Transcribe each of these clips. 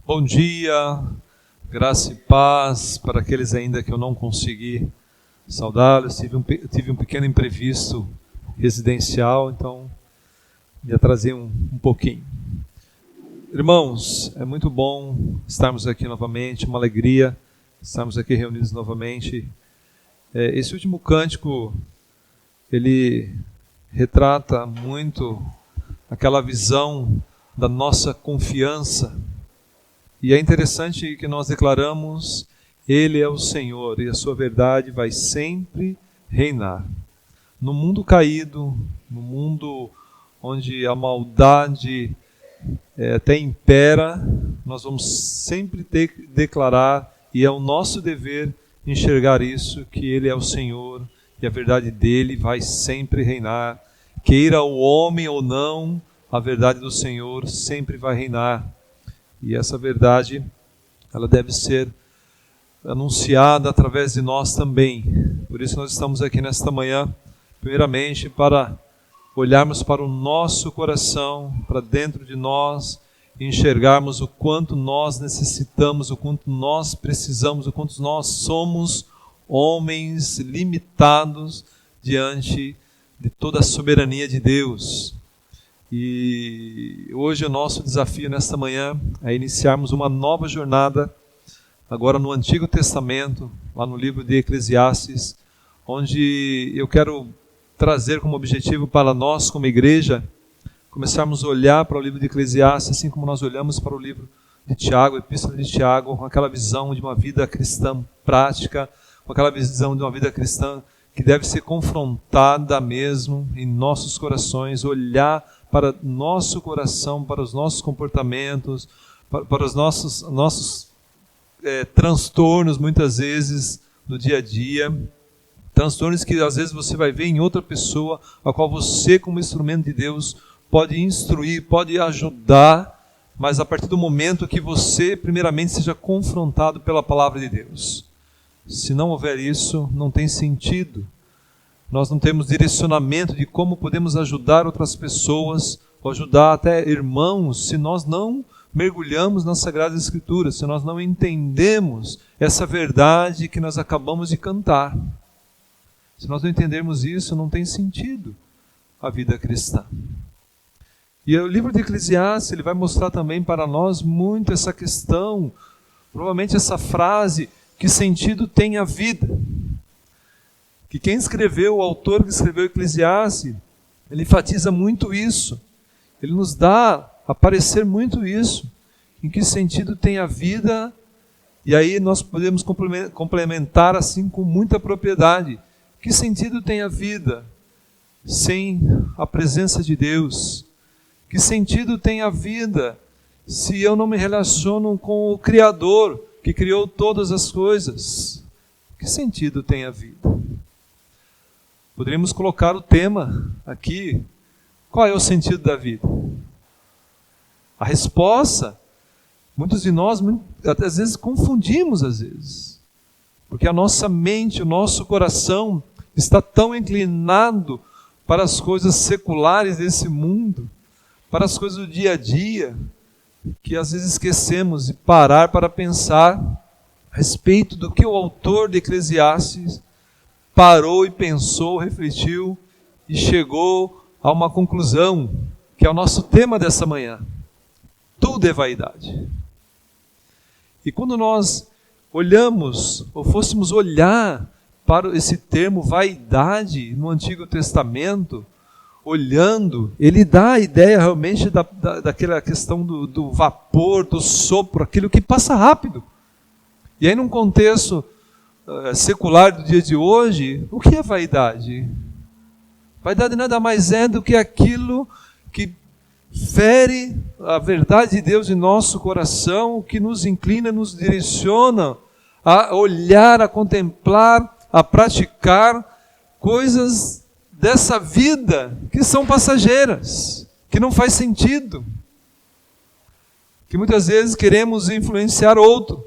Bom dia, graça e paz para aqueles ainda que eu não consegui saudá-los. Tive um pequeno imprevisto residencial, então me atrasei um pouquinho. Irmãos, é muito bom estarmos aqui novamente, uma alegria estarmos aqui reunidos novamente. Esse último cântico, ele retrata muito aquela visão da nossa confiança. E é interessante que nós declaramos, Ele é o Senhor e a sua verdade vai sempre reinar. No mundo caído, no mundo onde a maldade até impera, nós vamos sempre ter que declarar, e é o nosso dever enxergar isso, que Ele é o Senhor e a verdade dEle vai sempre reinar. Queira o homem ou não, a verdade do Senhor sempre vai reinar. E essa verdade, ela deve ser anunciada através de nós também. Por isso nós estamos aqui nesta manhã, primeiramente para olharmos para o nosso coração, para dentro de nós, e enxergarmos o quanto nós necessitamos, o quanto nós precisamos, o quanto nós somos homens limitados diante de toda a soberania de Deus. E hoje o nosso desafio nesta manhã é iniciarmos uma nova jornada, agora no Antigo Testamento, lá no livro de Eclesiastes, onde eu quero trazer como objetivo para nós, como igreja, começarmos a olhar para o livro de Eclesiastes, assim como nós olhamos para o livro de Tiago, a Epístola de Tiago, com aquela visão de uma vida cristã prática, com aquela visão de uma vida cristã que deve ser confrontada mesmo em nossos corações, olhar para nosso coração, para os nossos comportamentos, para os nossos transtornos, muitas vezes, no dia a dia. Transtornos que às vezes você vai ver em outra pessoa, a qual você, como instrumento de Deus, pode instruir, pode ajudar, mas a partir do momento que você, primeiramente, seja confrontado pela palavra de Deus. Se não houver isso, não tem sentido. Nós não temos direcionamento de como podemos ajudar outras pessoas, ou ajudar até irmãos, se nós não mergulhamos nas Sagradas Escrituras, se nós não entendemos essa verdade que nós acabamos de cantar. Se nós não entendermos isso, não tem sentido a vida cristã. E o livro de Eclesiastes, ele vai mostrar também para nós muito essa questão, provavelmente essa frase, que sentido tem a vida? Que quem escreveu, o autor que escreveu Eclesiastes, ele enfatiza muito isso. Ele nos dá a parecer muito isso. Em que sentido tem a vida? E aí nós podemos complementar assim com muita propriedade. Que sentido tem a vida sem a presença de Deus? Que sentido tem a vida se eu não me relaciono com o Criador que criou todas as coisas? Que sentido tem a vida? Poderíamos colocar o tema aqui. Qual é o sentido da vida? A resposta, muitos de nós, às vezes confundimos, porque a nossa mente, o nosso coração está tão inclinado para as coisas seculares desse mundo, para as coisas do dia a dia, que às vezes esquecemos de parar para pensar a respeito do que o autor de Eclesiastes parou e pensou, refletiu e chegou a uma conclusão, que é o nosso tema dessa manhã. Tudo é vaidade. E quando nós olhamos, ou fôssemos olhar para esse termo vaidade no Antigo Testamento, olhando, ele dá a ideia realmente daquela questão do vapor, do sopro, aquilo que passa rápido. E aí num contexto secular do dia de hoje, o que é vaidade? Vaidade nada mais é do que aquilo que fere a verdade de Deus em nosso coração, que nos inclina, nos direciona a olhar, a contemplar, a praticar coisas dessa vida que são passageiras, que não faz sentido, que muitas vezes queremos influenciar outro,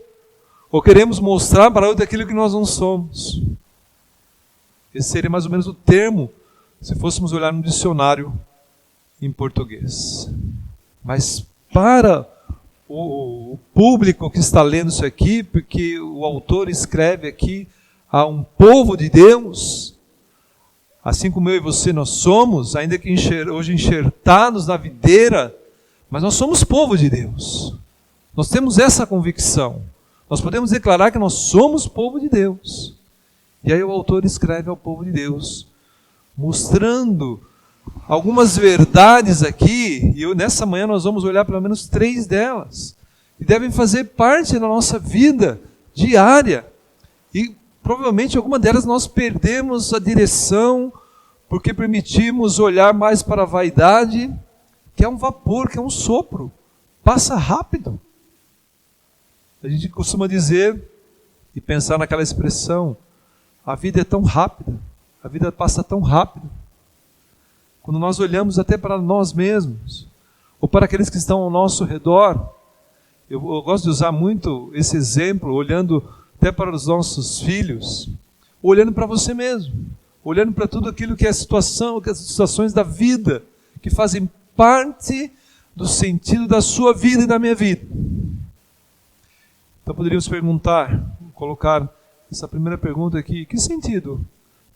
ou queremos mostrar para outro aquilo que nós não somos. Esse seria mais ou menos o termo, se fôssemos olhar no dicionário em português. Mas para o público que está lendo isso aqui, porque o autor escreve aqui a um povo de Deus, assim como eu e você nós somos, ainda que hoje enxertados na videira, mas nós somos povo de Deus. Nós temos essa convicção. Nós podemos declarar que nós somos povo de Deus. E aí o autor escreve ao povo de Deus, mostrando algumas verdades aqui, e nessa manhã nós vamos olhar pelo menos 3 delas, que devem fazer parte da nossa vida diária. E provavelmente alguma delas nós perdemos a direção, porque permitimos olhar mais para a vaidade, que é um vapor, que é um sopro, passa rápido. A gente costuma dizer e pensar naquela expressão, a vida é tão rápida, a vida passa tão rápido. Quando nós olhamos até para nós mesmos, ou para aqueles que estão ao nosso redor, eu gosto de usar muito esse exemplo, olhando até para os nossos filhos, olhando para você mesmo, olhando para tudo aquilo que é a situação, que as situações da vida, que fazem parte do sentido da sua vida e da minha vida. Então poderíamos colocar essa primeira pergunta aqui, que sentido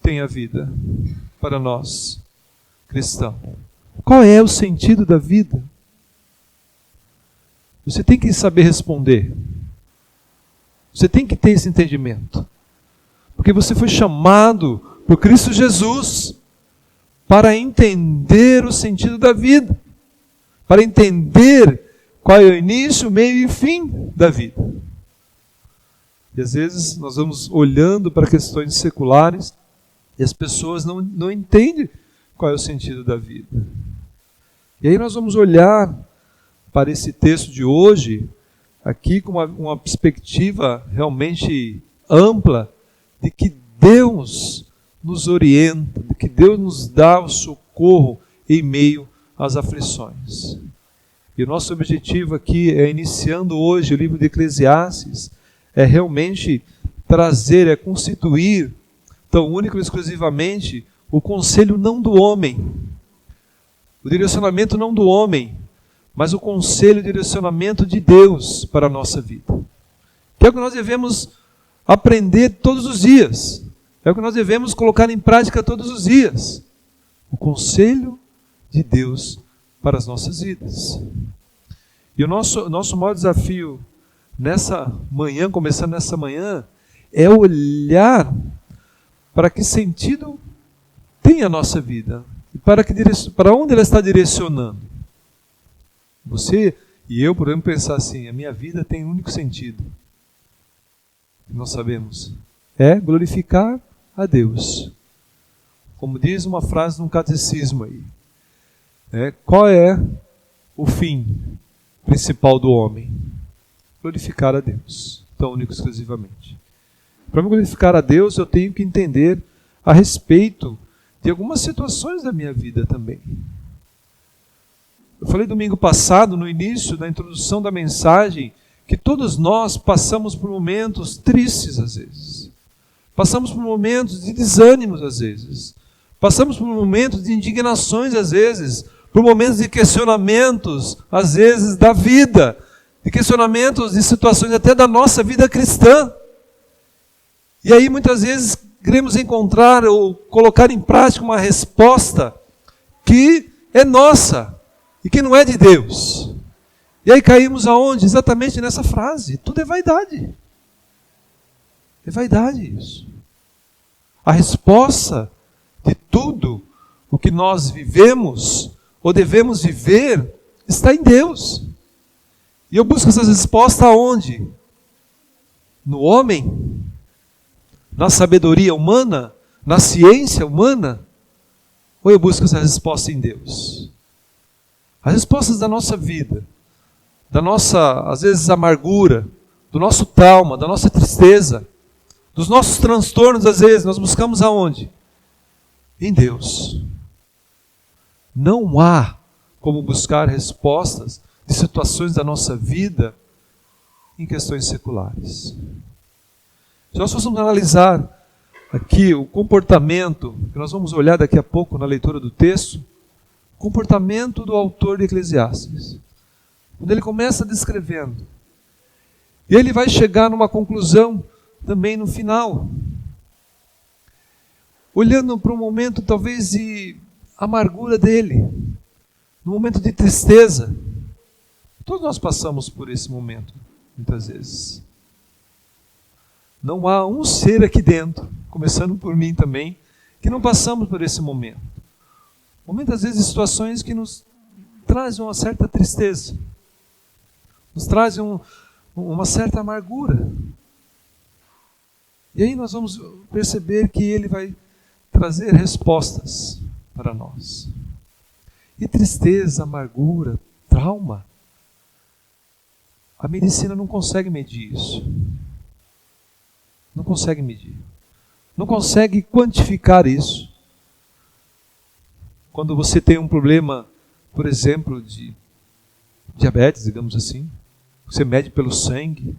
tem a vida para nós, cristãos? Qual é o sentido da vida? Você tem que saber responder. Você tem que ter esse entendimento. Porque você foi chamado por Cristo Jesus para entender o sentido da vida. Para entender qual é o início, o meio e o fim da vida. E às vezes nós vamos olhando para questões seculares e as pessoas não entendem qual é o sentido da vida. E aí nós vamos olhar para esse texto de hoje, aqui com uma perspectiva realmente ampla, de que Deus nos orienta, de que Deus nos dá o socorro em meio às aflições. E o nosso objetivo aqui é, iniciando hoje o livro de Eclesiastes, é realmente trazer, é constituir, tão único e exclusivamente, o conselho não do homem, o direcionamento não do homem, mas o conselho e direcionamento de Deus para a nossa vida. Que é o que nós devemos aprender todos os dias, é o que nós devemos colocar em prática todos os dias. O conselho de Deus para as nossas vidas. E o nosso maior desafio nessa manhã, começando nessa manhã, é olhar para que sentido tem a nossa vida e para onde ela está direcionando. Você e eu podemos pensar assim, a minha vida tem um único sentido. Nós sabemos, é glorificar a Deus. Como diz uma frase no catecismo aí, qual é o fim principal do homem? Glorificar a Deus, tão único exclusivamente. Para me glorificar a Deus, eu tenho que entender a respeito de algumas situações da minha vida também. Eu falei domingo passado, no início da introdução da mensagem, que todos nós passamos por momentos tristes às vezes. Passamos por momentos de desânimos às vezes. Passamos por momentos de indignações às vezes. Por momentos de questionamentos às vezes da vida. De questionamentos de situações até da nossa vida cristã. E aí muitas vezes queremos encontrar ou colocar em prática uma resposta que é nossa e que não é de Deus. E aí caímos aonde? Exatamente nessa frase. Tudo é vaidade. É vaidade isso. A resposta de tudo o que nós vivemos ou devemos viver está em Deus. E eu busco essa resposta aonde? No homem? Na sabedoria humana? Na ciência humana? Ou eu busco essa resposta em Deus? As respostas da nossa vida, da nossa, às vezes, amargura, do nosso trauma, da nossa tristeza, dos nossos transtornos, às vezes, nós buscamos aonde? Em Deus. Não há como buscar respostas de situações da nossa vida em questões seculares. Se nós fôssemos analisar aqui o comportamento, que nós vamos olhar daqui a pouco na leitura do texto, o comportamento do autor de Eclesiastes. Quando ele começa descrevendo. E ele vai chegar numa conclusão também no final. Olhando para um momento talvez de amargura dele, no momento de tristeza. Todos nós passamos por esse momento, muitas vezes. Não há um ser aqui dentro, começando por mim também, que não passamos por esse momento. Muitas vezes situações que nos trazem uma certa tristeza, nos trazem uma certa amargura. E aí nós vamos perceber que ele vai trazer respostas para nós. E tristeza, amargura, trauma, a medicina não consegue medir isso. Não consegue medir. Não consegue quantificar isso. Quando você tem um problema, por exemplo, de diabetes, digamos assim, você mede pelo sangue,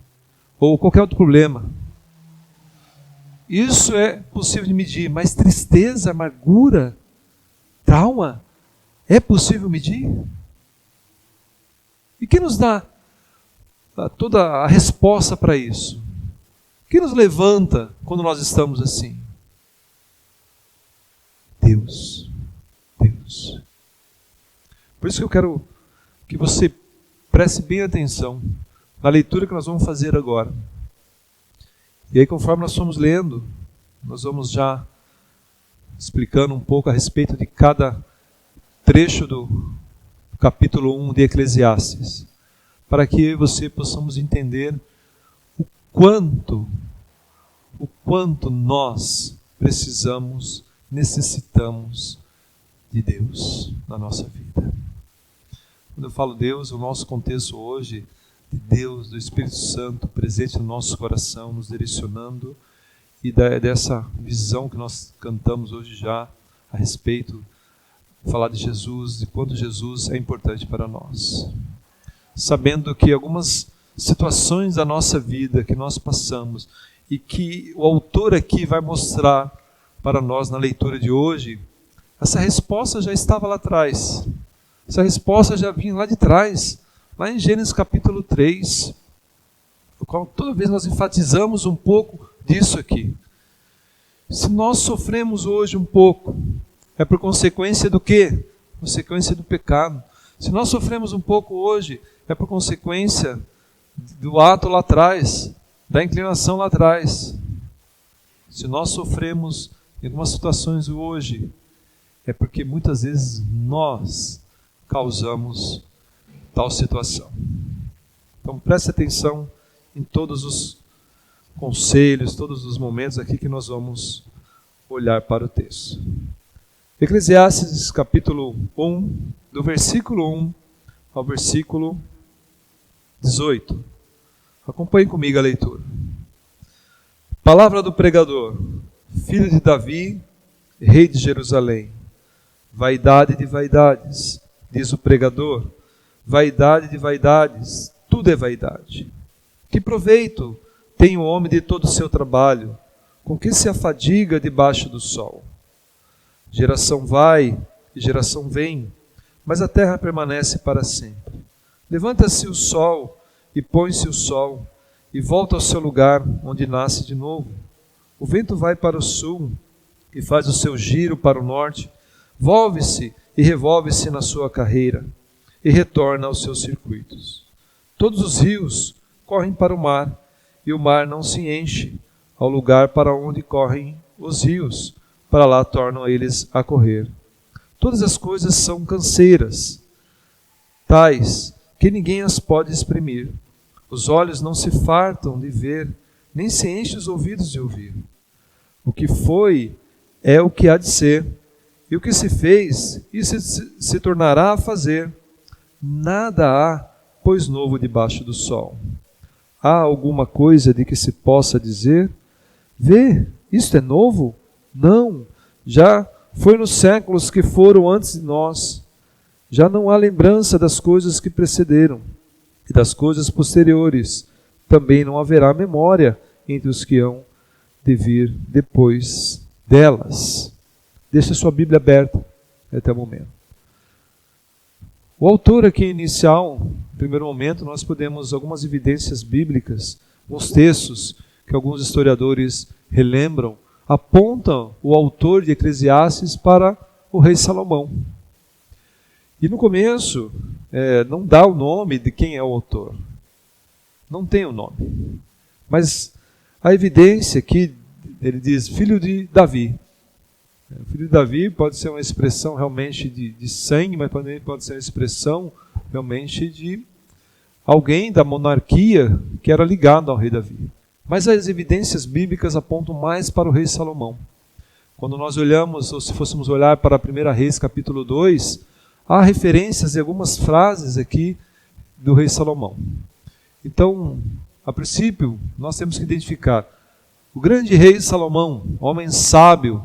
ou qualquer outro problema. Isso é possível de medir, mas tristeza, amargura, trauma, é possível medir? E quem nos dá toda a resposta para isso? Quem nos levanta quando nós estamos assim? Deus. Deus. Por isso que eu quero que você preste bem atenção na leitura que nós vamos fazer agora. E aí, conforme nós formos lendo, nós vamos já explicando um pouco a respeito de cada trecho do capítulo 1 de Eclesiastes, para que eu e você possamos entender o quanto nós precisamos, necessitamos de Deus na nossa vida. Quando eu falo Deus, o nosso contexto hoje, de Deus, do Espírito Santo presente no nosso coração, nos direcionando, e dessa visão que nós cantamos hoje já a respeito, falar de Jesus, de quanto Jesus é importante para nós. Sabendo que algumas situações da nossa vida que nós passamos e que o autor aqui vai mostrar para nós na leitura de hoje, essa resposta já estava lá atrás. Essa resposta já vinha lá de trás, lá em Gênesis capítulo 3, no qual toda vez nós enfatizamos um pouco disso aqui. Se nós sofremos hoje um pouco, é por consequência do quê? Consequência do pecado. Se nós sofremos um pouco hoje, é por consequência do ato lá atrás, da inclinação lá atrás. Se nós sofremos em algumas situações hoje, é porque muitas vezes nós causamos tal situação. Então preste atenção em todos os conselhos, todos os momentos aqui que nós vamos olhar para o texto. Eclesiastes capítulo 1, do versículo 1 ao versículo 18. Acompanhe comigo a leitura. Palavra do pregador, filho de Davi, rei de Jerusalém. Vaidade de vaidades, diz o pregador, vaidade de vaidades, tudo é vaidade. Que proveito tem o homem de todo o seu trabalho, com que se afadiga debaixo do sol? Geração vai e geração vem, mas a terra permanece para sempre. Levanta-se o sol e põe-se o sol, e volta ao seu lugar, onde nasce de novo. O vento vai para o sul e faz o seu giro para o norte, volve-se e revolve-se na sua carreira, e retorna aos seus circuitos. Todos os rios correm para o mar, e o mar não se enche ao lugar para onde correm os rios, para lá tornam eles a correr. Todas as coisas são canseiras, tais que ninguém as pode exprimir. Os olhos não se fartam de ver, nem se enchem os ouvidos de ouvir. O que foi é o que há de ser, e o que se fez, isso se tornará a fazer. Nada há, pois, novo debaixo do sol. Há alguma coisa de que se possa dizer: vê, isto é novo? Não, já foi nos séculos que foram antes de nós. Já não há lembrança das coisas que precederam, e das coisas posteriores também não haverá memória entre os que hão de vir depois delas. Deixe sua Bíblia aberta até o momento. O autor aqui inicial, no primeiro momento, nós podemos algumas evidências bíblicas, alguns textos que alguns historiadores relembram, apontam o autor de Eclesiastes para o rei Salomão. E no começo, não dá o nome de quem é o autor. Não tem o nome. Mas a evidência aqui, ele diz, filho de Davi. O filho de Davi pode ser uma expressão realmente de sangue, mas também pode ser uma expressão realmente de alguém da monarquia que era ligado ao rei Davi. Mas as evidências bíblicas apontam mais para o rei Salomão. Quando nós olhamos, ou se fôssemos olhar para 1 Reis capítulo 2, há referências em algumas frases aqui do rei Salomão. Então, a princípio, nós temos que identificar o grande rei Salomão, homem sábio,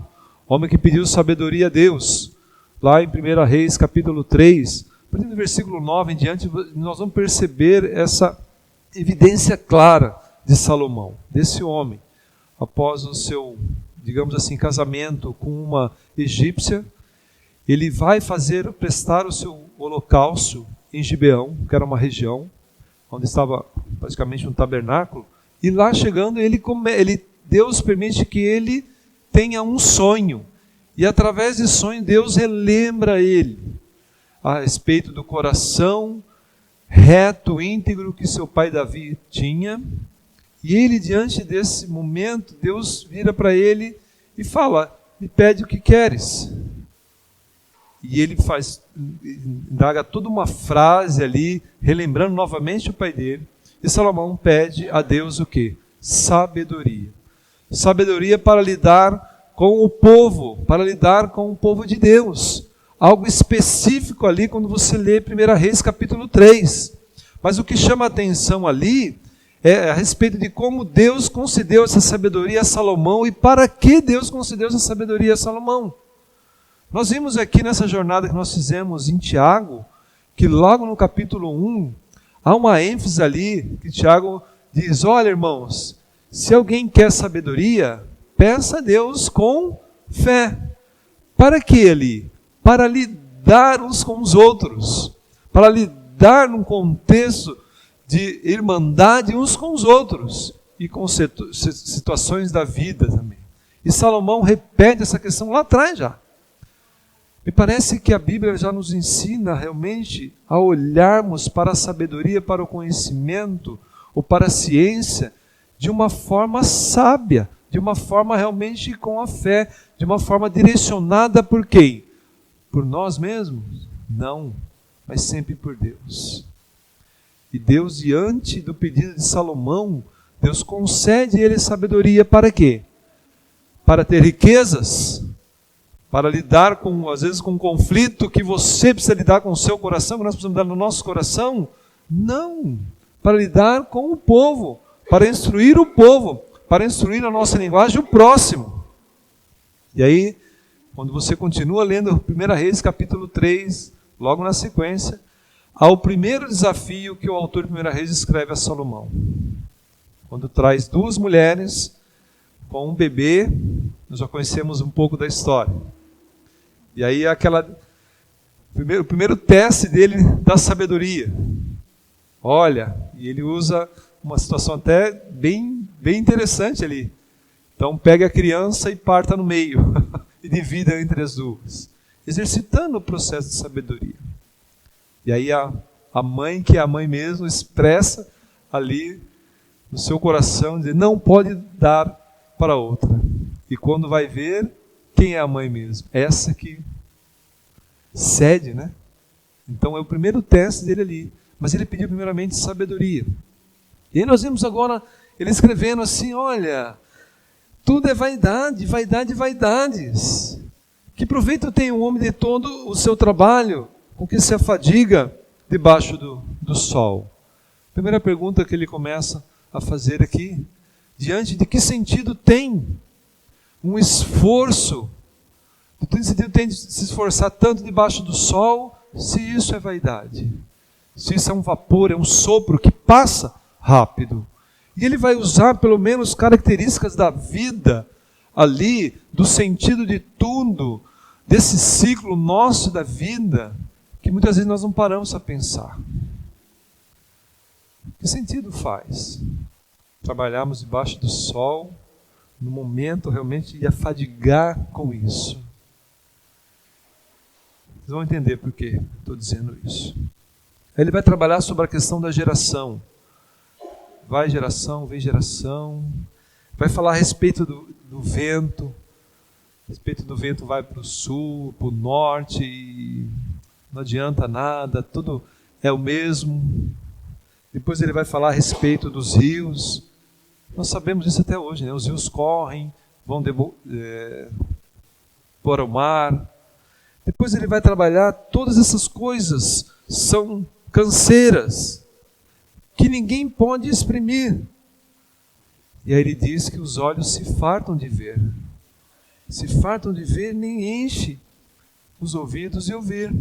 homem que pediu sabedoria a Deus. Lá em 1 Reis capítulo 3, a partir do versículo 9 em diante, nós vamos perceber essa evidência clara de Salomão, desse homem, após o seu, digamos assim, casamento com uma egípcia. Ele vai prestar o seu holocausto em Gibeão, que era uma região onde estava praticamente um tabernáculo, e lá chegando, Deus permite que ele tenha um sonho, e através desse sonho Deus relembra ele a respeito do coração reto, íntegro que seu pai Davi tinha. E ele, diante desse momento, Deus vira para ele e fala, me pede o que queres. E ele indaga toda uma frase ali, relembrando novamente o pai dele. E Salomão pede a Deus o quê? Sabedoria. Sabedoria para lidar com o povo de Deus. Algo específico ali quando você lê 1 Reis capítulo 3. Mas o que chama a atenção ali é a respeito de como Deus concedeu essa sabedoria a Salomão e para que Deus concedeu essa sabedoria a Salomão. Nós vimos aqui nessa jornada que nós fizemos em Tiago, que logo no capítulo 1, há uma ênfase ali, que Tiago diz, olha irmãos, se alguém quer sabedoria, peça a Deus com fé. Para que ali? Para lidar uns com os outros, para lidar num contexto de irmandade uns com os outros, e com situações da vida também. E Salomão repete essa questão lá atrás já. Me parece que a Bíblia já nos ensina realmente a olharmos para a sabedoria, para o conhecimento, ou para a ciência, de uma forma sábia, de uma forma realmente com a fé, de uma forma direcionada por quem? Por nós mesmos? Não, mas sempre por Deus. E Deus, diante do pedido de Salomão, Deus concede a ele sabedoria para quê? Para ter riquezas, para lidar às vezes com um conflito que você precisa lidar com o seu coração, que nós precisamos lidar no nosso coração. Não, para lidar com o povo, para instruir o povo, para instruir a nossa linguagem o próximo. E aí, quando você continua lendo 1 Reis capítulo 3, logo na sequência, há o primeiro desafio que o autor de 1 Reis escreve a Salomão. Quando traz duas mulheres com um bebê, nós já conhecemos um pouco da história. E aí o primeiro teste dele da sabedoria. Olha, e ele usa uma situação até bem interessante ali. Então pega a criança e parta no meio, e divida entre as duas, exercitando o processo de sabedoria. E aí a mãe, que é a mãe mesmo, expressa ali no seu coração, dizer, não pode dar para outra. E quando vai ver, quem é a mãe mesmo? Essa que cede, né? Então é o primeiro teste dele ali. Mas ele pediu primeiramente sabedoria. E aí nós vimos agora ele escrevendo assim, olha, tudo é vaidade, vaidade, vaidades. Que proveito tem o homem de todo o seu trabalho, com que se afadiga debaixo do sol? Primeira pergunta que ele começa a fazer aqui, diante de que sentido tem um esforço, de que sentido tem de se esforçar tanto debaixo do sol, se isso é vaidade, se isso é um vapor, é um sopro que passa rápido. E ele vai usar pelo menos características da vida ali, do sentido de tudo, desse ciclo nosso da vida, que muitas vezes nós não paramos a pensar. Que sentido faz trabalharmos debaixo do sol, no momento realmente de afadigar com isso? Vocês vão entender por que estou dizendo isso. Ele vai trabalhar sobre a questão da geração. Vai geração, vem geração. Vai falar a respeito do vento. A respeito do vento vai para o sul, para o norte, e não adianta nada, tudo é o mesmo. Depois ele vai falar a respeito dos rios. Nós sabemos isso até hoje, né? Os rios correm, vão para o mar. Depois ele vai trabalhar todas essas coisas, são canseiras, que ninguém pode exprimir. E aí ele diz que os olhos se fartam de ver. Se fartam de ver, nem enche os ouvidos de ouvir.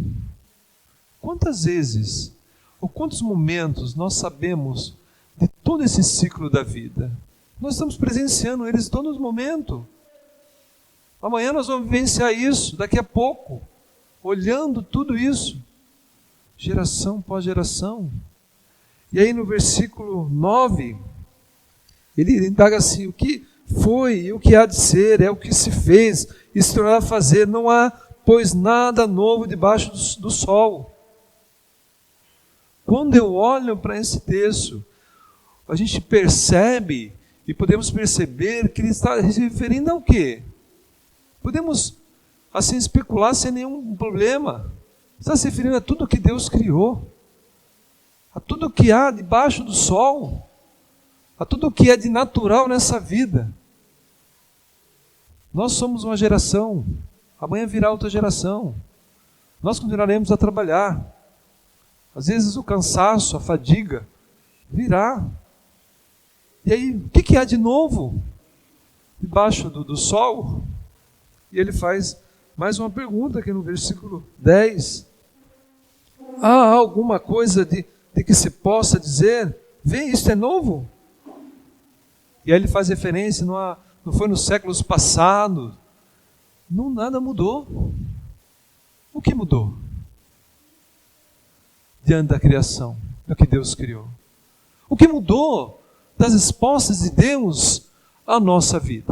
Quantas vezes, ou quantos momentos nós sabemos de todo esse ciclo da vida? Nós estamos presenciando eles todo momento. Amanhã nós vamos vivenciar isso, daqui a pouco, olhando tudo isso, geração após geração. E aí no versículo 9, ele indaga assim: o que foi e o que há de ser, é o que se fez, e se tornará a fazer, não há, pois, nada novo debaixo do sol. Quando eu olho para esse texto, a gente percebe, e podemos perceber que ele está se referindo ao quê? Podemos, assim, especular sem nenhum problema. Está se referindo a tudo que Deus criou, a tudo que há debaixo do sol, a tudo que é de natural nessa vida. Nós somos uma geração, amanhã virá outra geração. Nós continuaremos a trabalhar. Às vezes o cansaço, a fadiga, virá. E aí, o que há de novo debaixo do sol? E ele faz mais uma pergunta aqui no versículo 10. Há alguma coisa de que se possa dizer: vê, isto é novo? E aí ele faz referência, não foi nos séculos passados. Não, nada mudou. O que mudou? Diante da criação, do que Deus criou. O que mudou das respostas de Deus à nossa vida?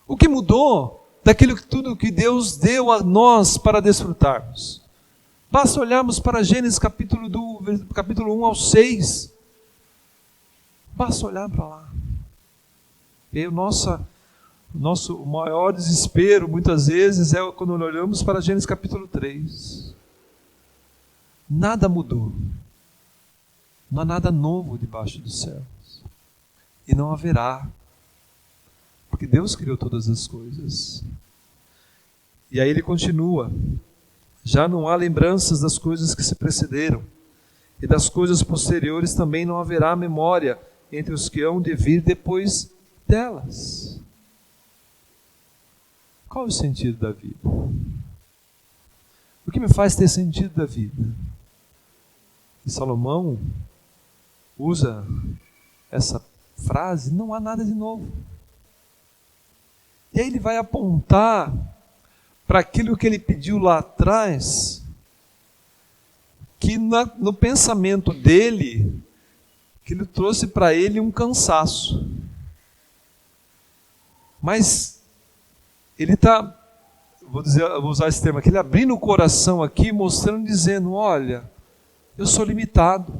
O que mudou daquilo tudo que Deus deu a nós para desfrutarmos? Basta olharmos para Gênesis capítulo 1 ao 6. Basta olhar para lá. E aí o nosso maior desespero, muitas vezes, é quando olhamos para Gênesis capítulo 3. Nada mudou. Não há nada novo debaixo dos céus. E não haverá. Porque Deus criou todas as coisas. E aí ele continua: já não há lembranças das coisas que se precederam, e das coisas posteriores também não haverá memória entre os que hão de vir depois delas. Qual é o sentido da vida? O que me faz ter sentido da vida? E Salomão usa essa frase: não há nada de novo. E aí ele vai apontar para aquilo que ele pediu lá atrás, que no pensamento dele, que ele trouxe para ele um cansaço. Mas ele está, vou usar esse termo aqui, ele abrindo o coração aqui, mostrando, dizendo: olha, eu sou limitado.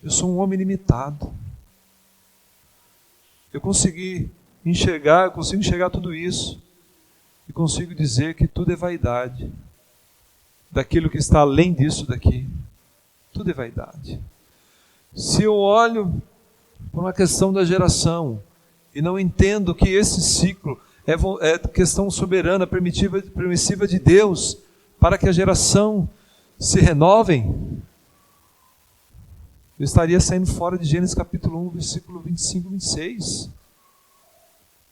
Eu sou um homem limitado. Eu consigo enxergar tudo isso. E consigo dizer que tudo é vaidade. Daquilo que está além disso daqui. Tudo é vaidade. Se eu olho para uma questão da geração e não entendo que esse ciclo é questão soberana, permissiva de Deus, para que a geração se renovem, eu estaria saindo fora de Gênesis capítulo 1, versículo 25 e 26.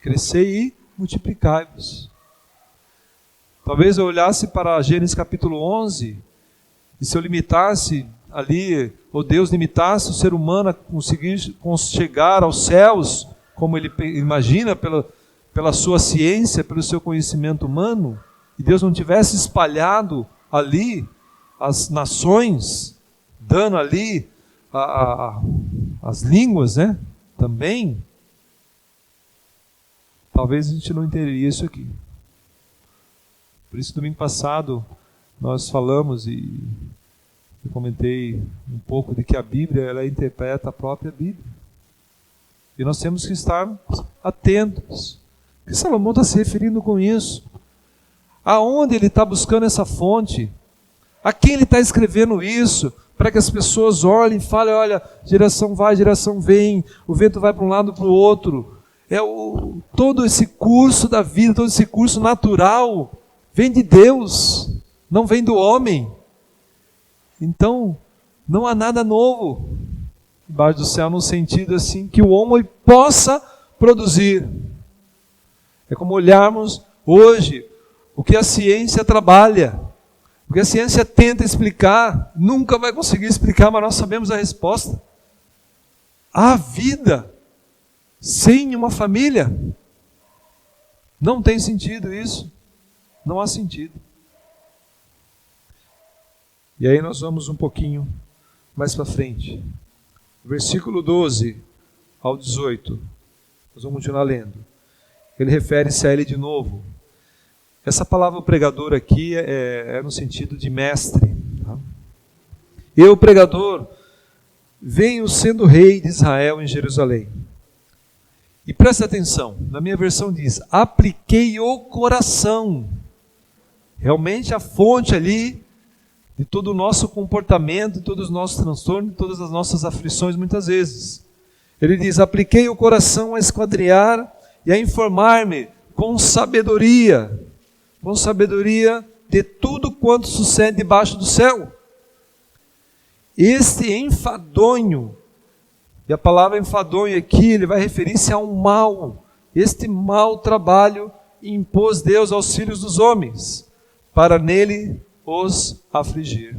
Crescei e multiplicai-vos. Talvez eu olhasse para Gênesis capítulo 11, e se eu limitasse ali, ou Deus limitasse o ser humano a conseguir chegar aos céus, como ele imagina pela sua ciência, pelo seu conhecimento humano, e Deus não tivesse espalhado ali as nações, dando ali as línguas, né? Também, talvez a gente não entenderia isso aqui. Por isso, domingo passado, nós falamos e eu comentei um pouco de que a Bíblia, ela interpreta a própria Bíblia. E nós temos que estar atentos. O que Salomão está se referindo com isso? Aonde ele está buscando essa fonte? A quem ele está escrevendo isso? Para que as pessoas olhem e falem, olha, geração vai, geração vem, o vento vai para um lado para o outro. Todo esse curso da vida, todo esse curso natural, vem de Deus, não vem do homem. Então, não há nada novo debaixo do céu, no sentido assim, que o homem possa produzir. É como olharmos hoje o que a ciência trabalha, o que a ciência tenta explicar, nunca vai conseguir explicar, mas nós sabemos a resposta. Há vida sem uma família? Não tem sentido isso. Não há sentido. E aí nós vamos um pouquinho mais para frente. Versículo 12 ao 18. Nós vamos continuar lendo. Ele refere-se a ele de novo. Essa palavra pregador aqui é no sentido de mestre. Tá? Eu, pregador, venho sendo rei de Israel em Jerusalém. E presta atenção, na minha versão diz, apliquei o coração. Realmente a fonte ali de todo o nosso comportamento, de todos os nossos transtornos, de todas as nossas aflições muitas vezes. Ele diz, apliquei o coração a esquadriar e a informar-me com sabedoria de tudo quanto sucede debaixo do céu. Este enfadonho, e a palavra enfadonho aqui, ele vai referir-se a um mal, este mau trabalho impôs Deus aos filhos dos homens, para nele os afligir.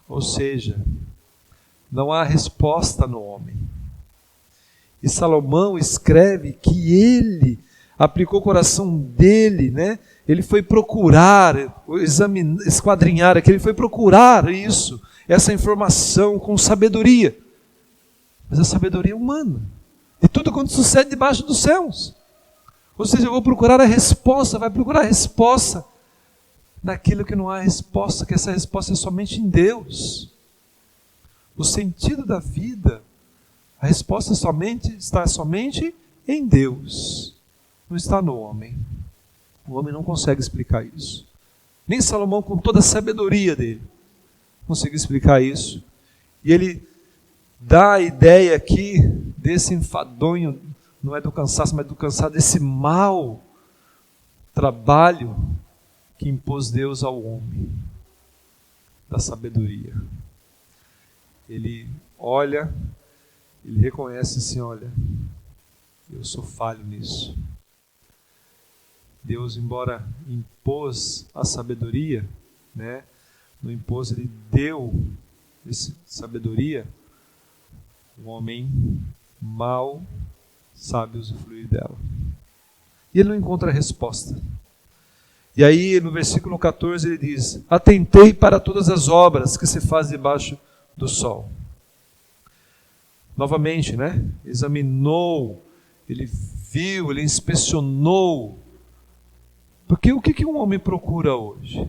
Ou seja, não há resposta no homem. E Salomão escreve que ele aplicou o coração dele, né? Ele foi procurar, esquadrinhar aqui, ele foi procurar isso, essa informação com sabedoria. Mas a sabedoria humana, de tudo quanto sucede debaixo dos céus. Ou seja, eu vou procurar a resposta, vai procurar a resposta naquilo que não há resposta, que essa resposta é somente em Deus. O sentido da vida, a resposta está somente em Deus, não está no homem. O homem não consegue explicar isso. Nem Salomão, com toda a sabedoria dele, conseguiu explicar isso. E ele dá a ideia aqui desse enfadonho, não é do cansaço, mas do cansado, desse mau trabalho que impôs Deus ao homem, da sabedoria. Ele olha, ele reconhece assim, olha, eu sou falho nisso. Deus, embora impôs a sabedoria, né, não impôs, ele deu essa sabedoria, o homem mal sabe usufruir dela. E ele não encontra a resposta. E aí, no versículo 14, ele diz, atentei para todas as obras que se faz debaixo do sol. Novamente, né? Examinou, ele viu, ele inspecionou. Porque o que um homem procura hoje?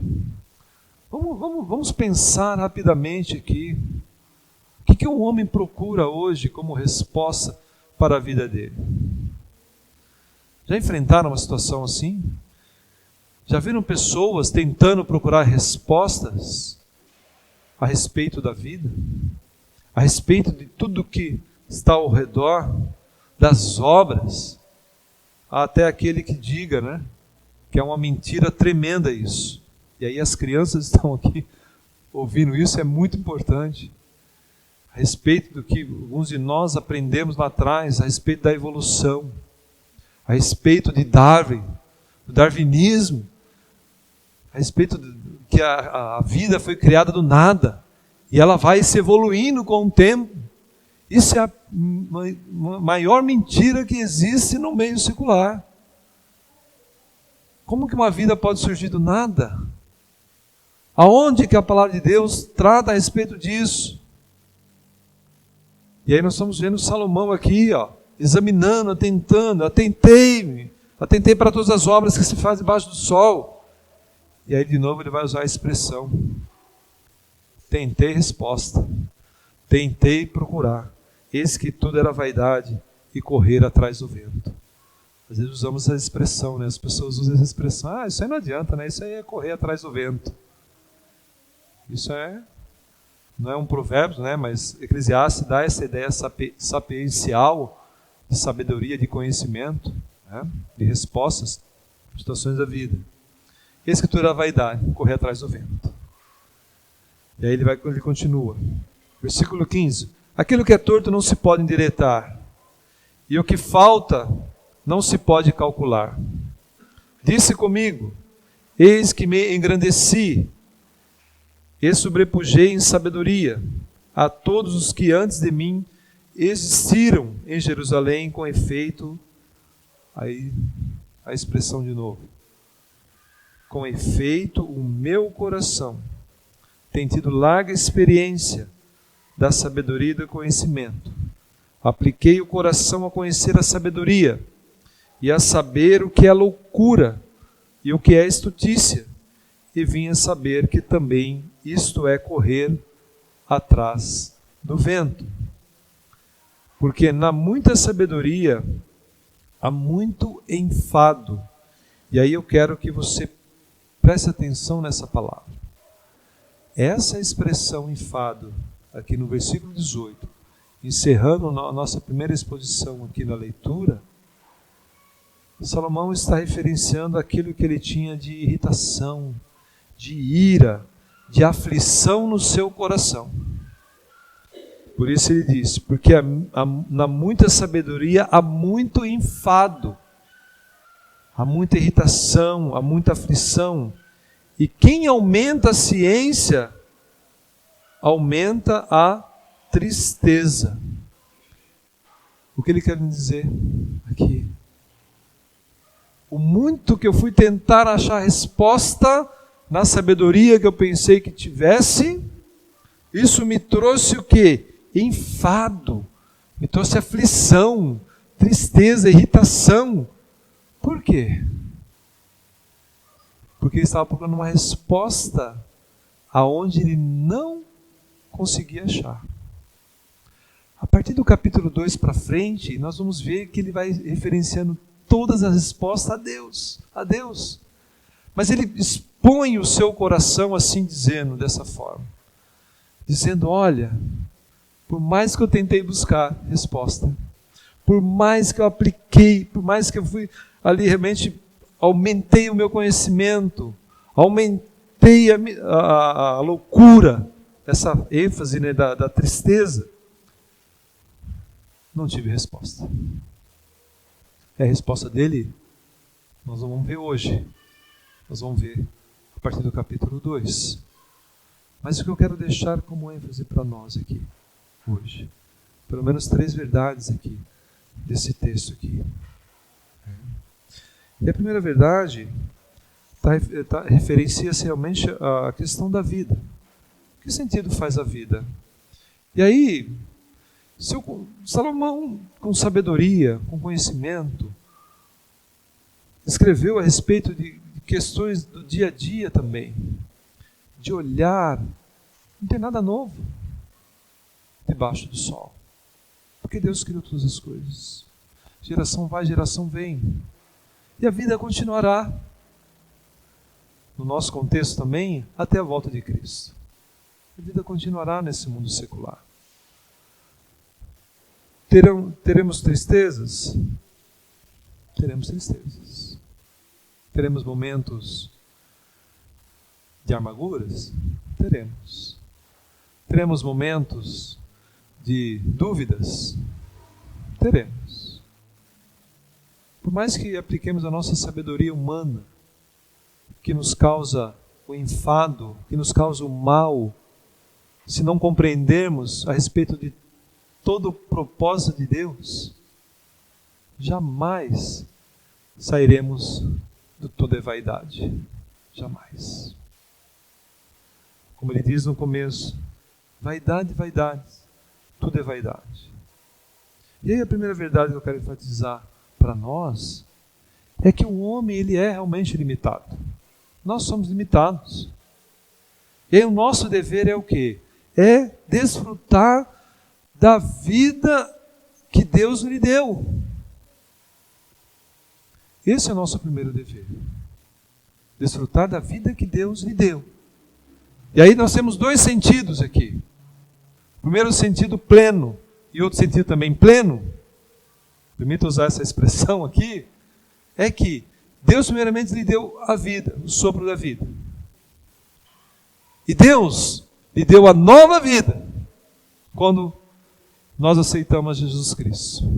Vamos pensar rapidamente aqui. O que um homem procura hoje como resposta para a vida dele? Já enfrentaram uma situação assim? Já viram pessoas tentando procurar respostas a respeito da vida? A respeito de tudo que está ao redor, das obras? Há até aquele que diga, né, que é uma mentira tremenda isso. E aí as crianças estão aqui ouvindo isso, é muito importante. A respeito do que alguns de nós aprendemos lá atrás, a respeito da evolução, a respeito de Darwin, do darwinismo, a respeito de que a vida foi criada do nada e ela vai se evoluindo com o tempo. Isso é a maior mentira que existe no meio secular. Como que uma vida pode surgir do nada? Aonde que a palavra de Deus trata a respeito disso? E aí nós estamos vendo Salomão aqui, examinando, atentei para todas as obras que se fazem debaixo do sol. E aí de novo ele vai usar a expressão: tentei resposta, tentei procurar, eis que tudo era vaidade e correr atrás do vento. Às vezes usamos essa expressão, né? As pessoas usam essa expressão: isso aí não adianta, né? Isso aí é correr atrás do vento. Isso não é um provérbio, né? Mas Eclesiastes dá essa ideia sapiencial de sabedoria, de conhecimento, né? De respostas às situações da vida. Eis que tudo era vaidade, correr atrás do vento. E aí ele continua. Versículo 15. Aquilo que é torto não se pode endireitar, e o que falta não se pode calcular. Disse comigo: eis que me engrandeci e sobrepujei em sabedoria a todos os que antes de mim existiram em Jerusalém. Com efeito, aí a expressão de novo: com efeito o meu coração tem tido larga experiência da sabedoria e do conhecimento. Apliquei o coração a conhecer a sabedoria e a saber o que é loucura e o que é estutícia, e vim a saber que também isto é correr atrás do vento. Porque na muita sabedoria há muito enfado. E aí eu quero que você preste atenção nessa palavra. Essa expressão enfado, aqui no versículo 18, encerrando a nossa primeira exposição aqui na leitura, Salomão está referenciando aquilo que ele tinha de irritação, de ira, de aflição no seu coração. Por isso ele diz: porque na muita sabedoria há muito enfado, há muita irritação, há muita aflição. E quem aumenta a ciência, aumenta a tristeza. O que ele quer dizer aqui? O muito que eu fui tentar achar resposta na sabedoria que eu pensei que tivesse, isso me trouxe o quê? Enfado, me trouxe aflição, tristeza, irritação. Por quê? Porque ele estava procurando uma resposta aonde ele não conseguia achar. A partir do capítulo 2 para frente, nós vamos ver que ele vai referenciando todas as respostas a Deus. Mas ele expõe o seu coração assim dizendo, dessa forma. Dizendo: olha, por mais que eu tentei buscar resposta, por mais que eu apliquei, por mais que eu fui ali realmente, aumentei o meu conhecimento, aumentei a loucura, essa ênfase, né, da tristeza, não tive resposta. É a resposta dele, nós vamos ver hoje. Nós vamos ver a partir do capítulo 2. Mas o que eu quero deixar como ênfase para nós aqui, hoje, pelo menos 3 verdades aqui, desse texto aqui. E a primeira verdade referencia-se realmente à questão da vida. Que sentido faz a vida? E aí, Salomão, com sabedoria, com conhecimento, escreveu a respeito de questões do dia a dia também, de olhar. Não tem nada novo debaixo do sol, porque Deus criou todas as coisas. Geração vai, geração vem, e a vida continuará, no nosso contexto também, até a volta de Cristo. A vida continuará nesse mundo secular. Teremos tristezas? Teremos tristezas. Teremos momentos de amarguras? Teremos. Teremos momentos de dúvidas? Teremos. Por mais que apliquemos a nossa sabedoria humana, que nos causa o enfado, que nos causa o mal, se não compreendermos a respeito de todo o propósito de Deus, jamais sairemos do tudo é vaidade. Jamais. como ele diz no começo, vaidade, vaidades, tudo é vaidade. E aí a primeira verdade que eu quero enfatizar para nós é que o homem ele é realmente limitado. Nós somos limitados. E aí o nosso dever é o quê? É desfrutar da vida que Deus lhe deu. Esse é o nosso primeiro dever. Desfrutar da vida que Deus lhe deu. E aí nós temos dois sentidos aqui. Primeiro sentido pleno e outro sentido também pleno. Permita usar essa expressão aqui. É que Deus primeiramente lhe deu a vida, o sopro da vida. E Deus lhe deu a nova vida quando nós aceitamos Jesus Cristo.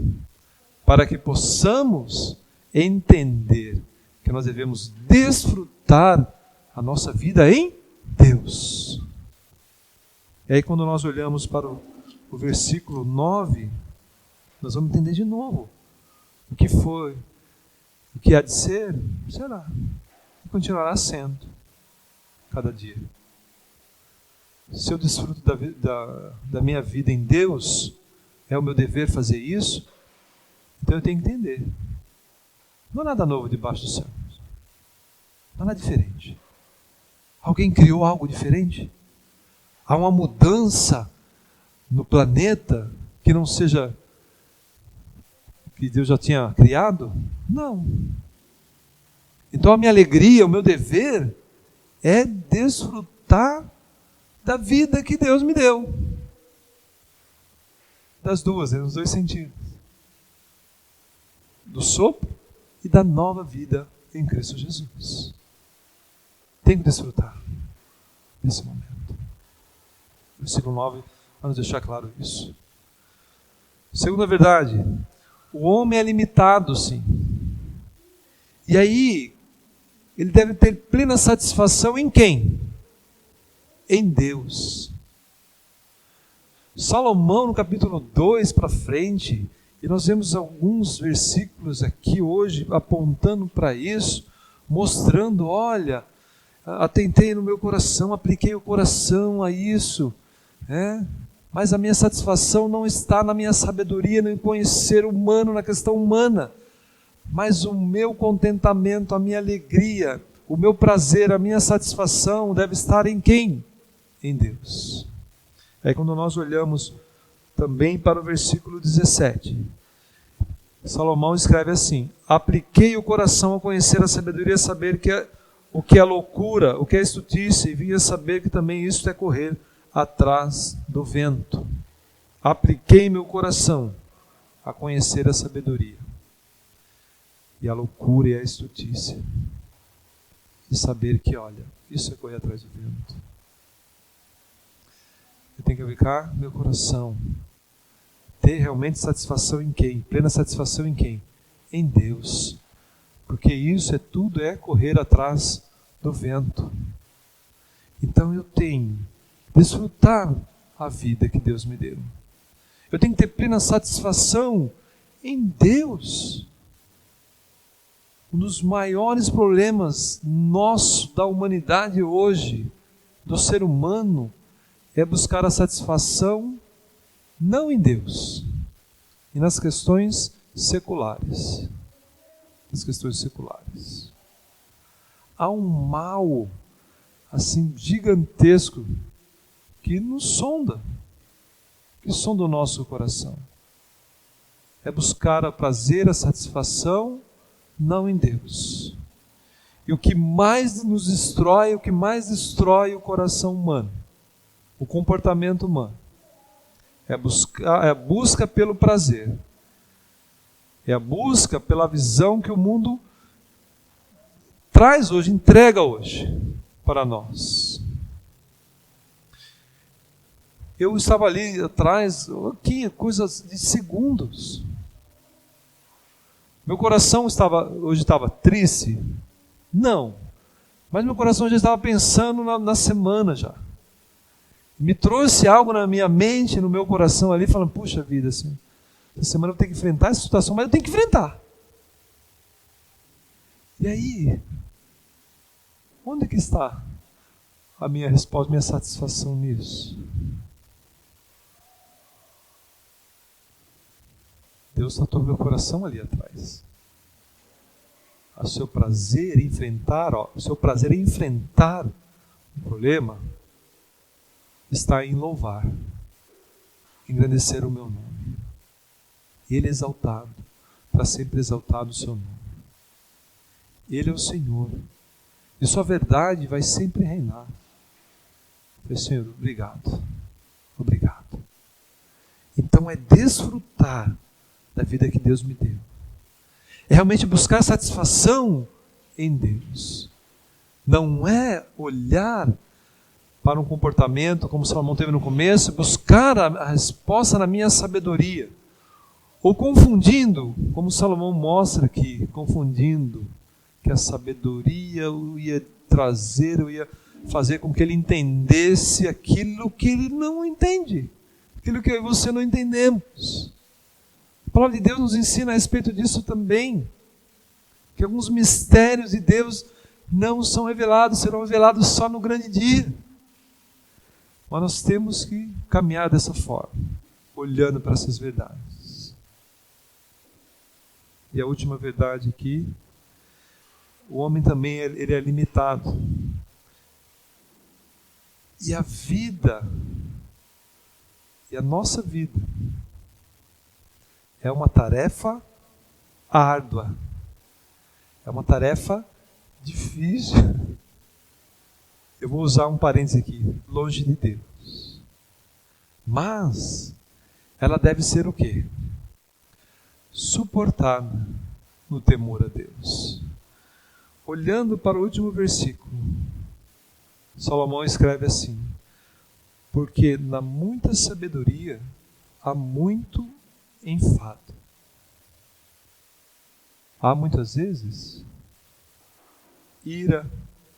Para que possamos entender que nós devemos desfrutar a nossa vida em Deus. E aí quando nós olhamos para o versículo 9, nós vamos entender de novo o que foi, o que há de ser, será, e continuará sendo cada dia. Se eu desfruto da minha vida em Deus, é o meu dever fazer isso, então eu tenho que entender. Não há nada novo debaixo do céu. Não há nada diferente. Alguém criou algo diferente? Há uma mudança no planeta que não seja que Deus já tinha criado? Não. Então a minha alegria, o meu dever é desfrutar da vida que Deus me deu. Das duas, nos dois sentidos. Do sopro e da nova vida em Cristo Jesus. Tem que desfrutar desse momento. O versículo 9 vai nos deixar claro isso. Segunda verdade, o homem é limitado, sim. E aí, ele deve ter plena satisfação em quem? Em Deus. Salomão, no capítulo 2 para frente, e nós vemos alguns versículos aqui hoje apontando para isso, mostrando, olha, atentei no meu coração, apliquei o coração a isso, mas a minha satisfação não está na minha sabedoria, no conhecer humano, na questão humana, mas o meu contentamento, a minha alegria, o meu prazer, a minha satisfação deve estar em quem? Em Deus. Aí quando nós olhamos também para o versículo 17, Salomão escreve assim: apliquei o coração a conhecer a sabedoria, a saber o que é loucura, o que é estultícia, e vim a saber que também isto é correr atrás do vento. Apliquei meu coração a conhecer a sabedoria e a loucura e a estultícia, e saber que, olha, isso é correr atrás do vento. Eu tenho que aplicar meu coração, ter realmente satisfação em quem? Plena satisfação em quem? Em Deus. Porque isso é tudo, é correr atrás do vento. Então eu tenho que desfrutar a vida que Deus me deu. Eu tenho que ter plena satisfação em Deus. Um dos maiores problemas nosso, da humanidade hoje, do ser humano, é buscar a satisfação não em Deus, e nas questões seculares. Nas questões seculares. Há um mal, assim, gigantesco, que nos sonda, que sonda o nosso coração. É buscar o prazer, a satisfação, não em Deus. E o que mais nos destrói, o que mais destrói o coração humano, o comportamento humano, é a busca pelo prazer. É a busca pela visão que o mundo traz hoje, entrega hoje para nós. Eu estava ali atrás, aqui, coisas de segundos. Meu coração hoje estava triste? Não. Mas meu coração já estava pensando na semana já. Me trouxe algo na minha mente, no meu coração ali, falando, puxa vida, assim, essa semana eu vou ter que enfrentar essa situação, mas eu tenho que enfrentar. E aí, onde que está a minha resposta, minha satisfação nisso? Deus tratou meu coração ali atrás. O seu prazer em enfrentar, o problema está em louvar, engrandecer o meu nome. Ele é exaltado, para sempre exaltado o seu nome. Ele é o Senhor, e sua verdade vai sempre reinar. Eu falei, Senhor, obrigado, obrigado. Então é desfrutar da vida que Deus me deu. É realmente buscar satisfação em Deus. Não é olhar para um comportamento, como Salomão teve no começo, buscar a resposta na minha sabedoria. Ou confundindo, como Salomão mostra aqui, confundindo, que a sabedoria eu ia trazer, eu ia fazer com que ele entendesse aquilo que ele não entende, aquilo que eu e você não entendemos. A palavra de Deus nos ensina a respeito disso também, que alguns mistérios de Deus não são revelados, serão revelados só no grande dia. Mas nós temos que caminhar dessa forma, olhando para essas verdades. E a última verdade aqui, o homem também ele é limitado. E a vida, e a nossa vida, é uma tarefa árdua. É uma tarefa difícil. Eu vou usar um parênteses aqui, longe de Deus. Mas ela deve ser o quê? Suportada no temor a Deus. Olhando para o último versículo, Salomão escreve assim: porque na muita sabedoria há muito enfado. Há muitas vezes ira,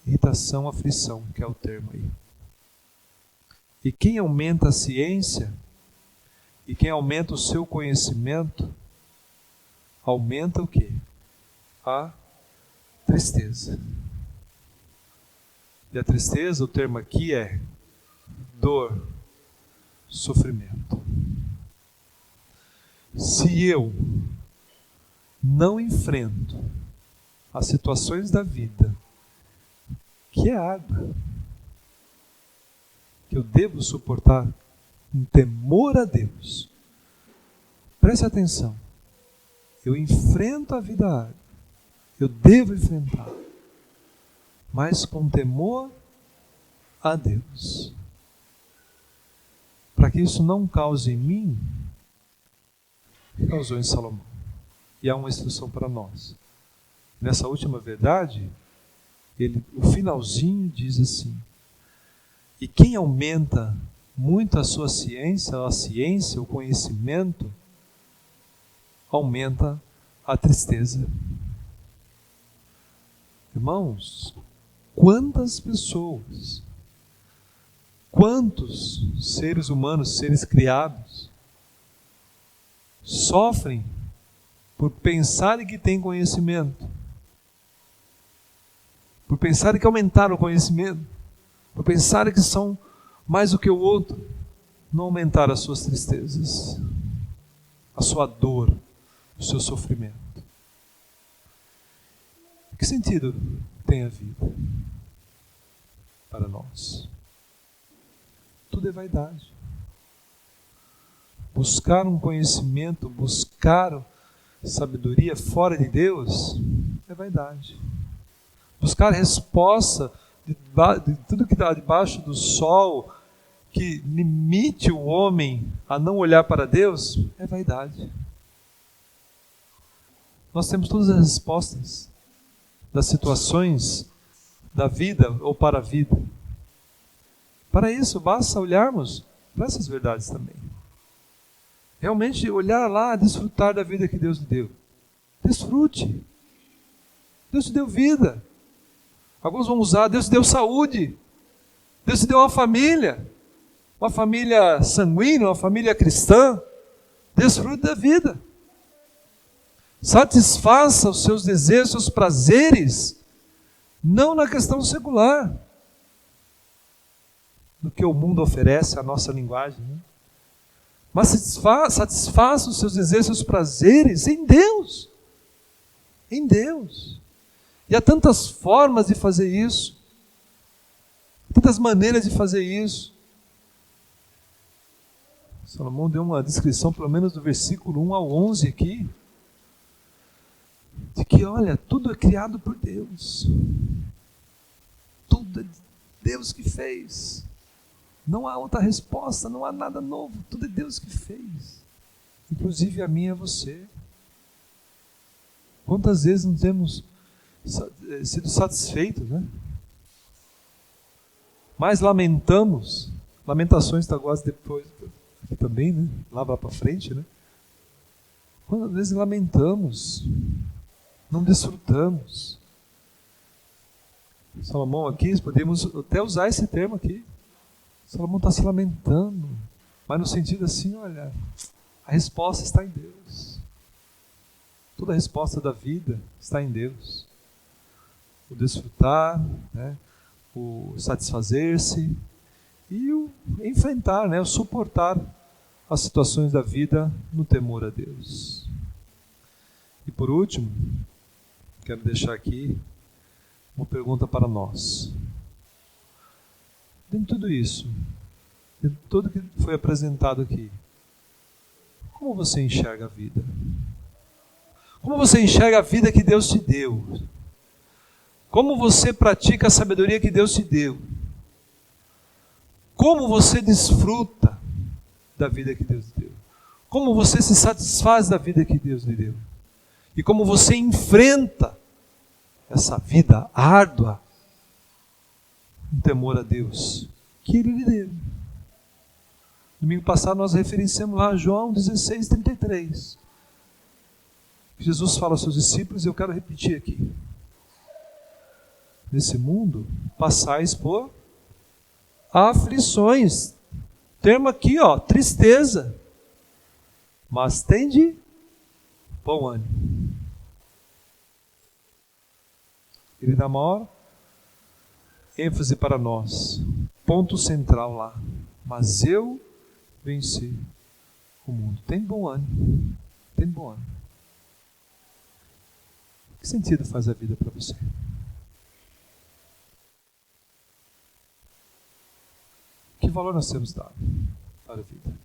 irritação, aflição, que é o termo aí. E quem aumenta a ciência, e quem aumenta o seu conhecimento, aumenta o quê? A tristeza. E a tristeza, o termo aqui é dor, sofrimento. Se eu não enfrento as situações da vida, que é árdua, que eu devo suportar em temor a Deus, preste atenção, eu enfrento a vida árdua, eu devo enfrentar, mas com temor a Deus, para que isso não cause em mim o que causou em Salomão. E há uma instrução para nós. Nessa última verdade, o finalzinho diz assim: e quem aumenta muito a sua ciência, o conhecimento, aumenta a tristeza. Irmãos, quantas pessoas, quantos seres humanos, seres criados, sofrem por pensarem que têm conhecimento, por pensarem que aumentaram o conhecimento, por pensarem que são mais do que o outro, não aumentaram as suas tristezas, a sua dor, o seu sofrimento. Que sentido tem a vida para nós? Tudo é vaidade. Buscar um conhecimento, buscar sabedoria fora de Deus é vaidade. Buscar resposta de tudo que está debaixo do sol, que limite o homem a não olhar para Deus, é vaidade. Nós temos todas as respostas das situações da vida ou para a vida. Para isso, basta olharmos para essas verdades também. Realmente olhar lá, desfrutar da vida que Deus lhe deu. Desfrute. Deus te deu vida. Alguns vão usar, Deus te deu saúde. Deus te deu uma família sanguínea, uma família cristã. Desfrute da vida. Satisfaça os seus desejos, seus prazeres, não na questão secular. do que o mundo oferece, a nossa linguagem, né? Mas satisfaça os seus desejos, seus prazeres em Deus. Em Deus. E há tantas formas de fazer isso, tantas maneiras de fazer isso. Salomão deu uma descrição, pelo menos do versículo 1 ao 11 aqui, de que, olha, tudo é criado por Deus. Tudo é Deus que fez. Não há outra resposta, não há nada novo. Tudo é Deus que fez. Inclusive a mim e a você. Quantas vezes não temos sido satisfeitos, né? Mas lamentamos. Lamentações está quase depois aqui também, né? Lá para frente, né? Quantas vezes lamentamos, não desfrutamos. Salomão aqui, podemos até usar esse termo aqui. Salomão está se lamentando, mas no sentido assim, olha, a resposta está em Deus. Toda a resposta da vida está em Deus. O desfrutar, né? O satisfazer-se e o enfrentar, né? O suportar as situações da vida no temor a Deus. E por último, quero deixar aqui uma pergunta para nós. Dentro de tudo isso, dentro de tudo que foi apresentado aqui, como você enxerga a vida? Como você enxerga a vida que Deus te deu? Como você pratica a sabedoria que Deus te deu? Como você desfruta da vida que Deus te deu? Como você se satisfaz da vida que Deus lhe deu? E como você enfrenta essa vida árdua em temor a Deus que Ele lhe deu? Domingo passado nós referenciamos lá João 16:33. Jesus fala aos seus discípulos, e eu quero repetir aqui. Nesse mundo, passais por aflições. Termo aqui, ó, tristeza. Mas tende bom ânimo. Ele dá maior ênfase para nós. Ponto central lá. Mas eu venci o mundo. Tem bom ânimo. Tem bom ânimo. Que sentido faz a vida para você? Que valor nós temos dado para a vida?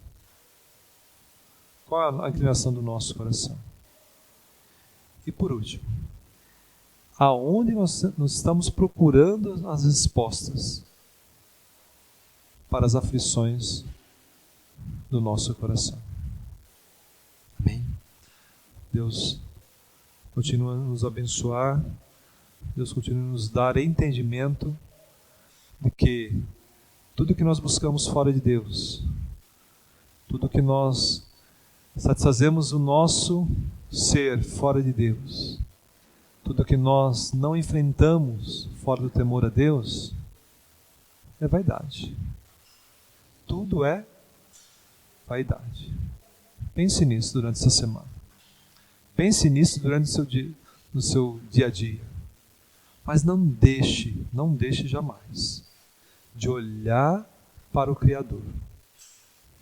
Qual a inclinação do nosso coração? E por último, aonde nós estamos procurando as respostas para as aflições do nosso coração? Amém? Deus continua a nos abençoar, Deus continua a nos dar entendimento de que tudo que nós buscamos fora de Deus, tudo que nós satisfazemos o nosso ser fora de Deus, tudo que nós não enfrentamos fora do temor a Deus, é vaidade. Tudo é vaidade. Pense nisso durante essa semana. Pense nisso durante no seu dia a dia. Mas não deixe jamais de olhar para o Criador.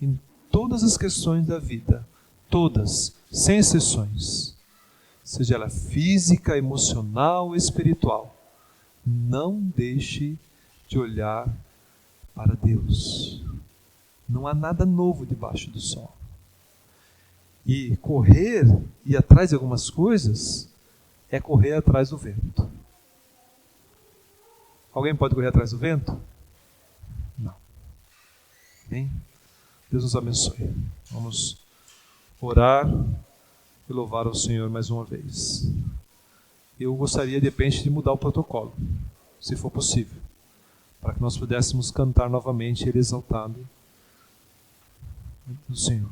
Em todas as questões da vida, todas, sem exceções, seja ela física, emocional, espiritual, não deixe de olhar para Deus. Não há nada novo debaixo do sol. E correr, ir atrás de algumas coisas, é correr atrás do vento. Alguém pode correr atrás do vento? Não. Amém? Deus nos abençoe. Vamos orar e louvar ao Senhor mais uma vez. Eu gostaria, de repente, de mudar o protocolo, se for possível, para que nós pudéssemos cantar novamente Ele exaltado do Senhor.